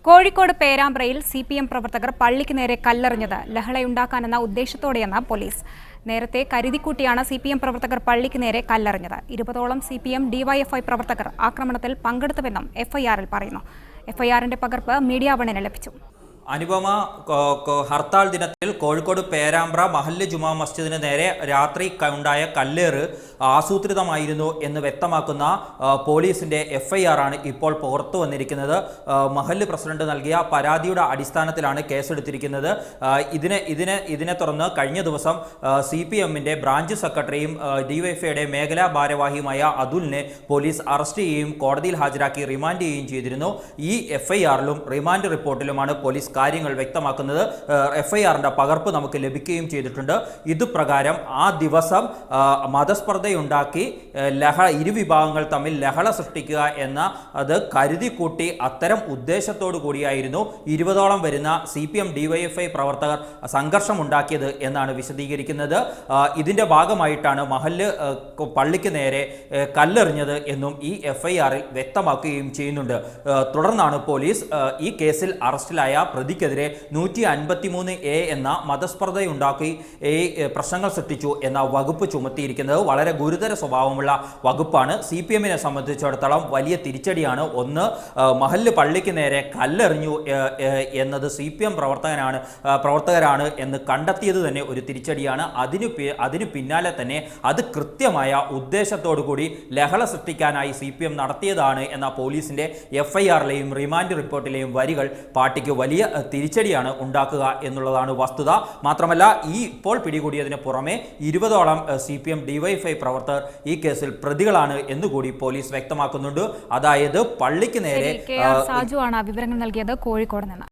Kozhikode പേരാമ്പ്രയിൽ CPM പ്രവർത്തകർ പള്ളിക്ക് നേരെ കല്ലെറിഞ്ഞത് ലഹളയുണ്ടാക്കാനെന്ന ഉദ്ദേശത്തോടെയെന്ന് പോലീസ്. നേരത്തെ കരുതിക്കൂട്ടിയാണ് CPM പ്രവർത്തകർ പള്ളിക്ക് നേരെ കല്ലെറിഞ്ഞത്. 20ഓളം CPM DYFI പ്രവർത്തകർ ആക്രമണത്തിൽ പങ്കെടുത്തുവെന്നും FIR-ൽ പറയുന്നു. FIR-ന്റെ പകർപ്പ് മീഡിയ വണ്ണിന് ലഭിച്ചു. അനുപമ, ഹർത്താൽ ദിനത്തിൽ കോഴിക്കോട് പേരാമ്പ്ര മഹല്ല് ജുമാ മസ്ജിദിന് നേരെ രാത്രി ഉണ്ടായ കല്ലേറ് ആസൂത്രിതമായിരുന്നു എന്ന് വ്യക്തമാക്കുന്ന പോലീസിന്റെ FIR ആണ് ഇപ്പോൾ പുറത്തു വന്നിരിക്കുന്നത്. മഹല്ല് പ്രസിഡന്റ് നൽകിയ പരാതിയുടെ അടിസ്ഥാനത്തിലാണ് കേസെടുത്തിരിക്കുന്നത്. ഇതിനെ തുടർന്ന് കഴിഞ്ഞ ദിവസം CPM-ന്റെ ബ്രാഞ്ച് സെക്രട്ടറിയും DYFI-യുടെ മേഖലാ ഭാരവാഹിയുമായ അതുലിനെ പോലീസ് അറസ്റ്റ് ചെയ്യുകയും കോടതിയിൽ ഹാജരാക്കി റിമാൻഡ് ചെയ്യുകയും ചെയ്തിരുന്നു. ഈ FIR-ലും റിമാൻഡ് റിപ്പോർട്ടിലുമാണ് പോലീസ് കാര്യങ്ങൾ വ്യക്തമാക്കുന്നത്. FIR-ന്റെ പകർപ്പ് നമുക്ക് ലഭിക്കുകയും ചെയ്തിട്ടുണ്ട്. ഇതുപ്രകാരം ആ ദിവസം മതസ്പർദ്ധയുണ്ടാക്കി ഇരുവിഭാഗങ്ങൾ തമ്മിൽ ലഹള സൃഷ്ടിക്കുക എന്ന അത് കരുതിക്കൂട്ടി അത്തരം ഉദ്ദേശത്തോടു കൂടിയായിരുന്നു 20ഓളം വരുന്ന CPM DYFI പ്രവർത്തകർ സംഘർഷമുണ്ടാക്കിയത് എന്നാണ് വിശദീകരിക്കുന്നത്. ഇതിന്റെ ഭാഗമായിട്ടാണ് മഹല്ല് പള്ളിക്ക് നേരെ കല്ലെറിഞ്ഞത് എന്നും ഈ FIR-ൽ വ്യക്തമാക്കുകയും ചെയ്യുന്നുണ്ട്. തുടർന്നാണ് പോലീസ് ഈ കേസിൽ അറസ്റ്റിലായ പ്രതിക്കെതിരെ 153A എന്ന മതസ്പർദ്ധയുണ്ടാക്കി പ്രശ്നങ്ങൾ സൃഷ്ടിച്ചു എന്ന വകുപ്പ് ചുമത്തിയിരിക്കുന്നത്. വളരെ ഗുരുതര സ്വഭാവമുള്ള വകുപ്പാണ്. CPM-നെ സംബന്ധിച്ചിടത്തോളം വലിയ തിരിച്ചടിയാണ്. ഒന്ന്, മഹല്ല് പള്ളിക്ക് നേരെ കല്ലെറിഞ്ഞു എന്നത് CPM പ്രവർത്തകരാണ് എന്ന് കണ്ടെത്തിയത് തന്നെ ഒരു തിരിച്ചടിയാണ്. അതിനു പിന്നാലെ തന്നെ അത് കൃത്യമായ ഉദ്ദേശത്തോടു കൂടി ലഹള സൃഷ്ടിക്കാനായി CPM നടത്തിയതാണ് എന്ന പോലീസിന്റെ FIR-ലെയും റിമാൻഡ് റിപ്പോർട്ടിലെയും വരികൾ പാർട്ടിക്ക് വലിയ തിരിച്ചടിയാണ് ഉണ്ടാക്കുക എന്നുള്ളതാണ് വസ്തുത. മാത്രമല്ല, ഇപ്പോൾ പിടികൂടിയതിന് പുറമെ 20ഓളം CPM DYFI പ്രവർത്തകർ ഈ കേസിൽ പ്രതികളാണ് എന്നുകൂടി പോലീസ് വ്യക്തമാക്കുന്നുണ്ട്. അതായത് പള്ളിക്ക് നേരെ സാജു ആണ് വിവരങ്ങൾ നൽകിയത് കോഴിക്കോട് നിന്ന്.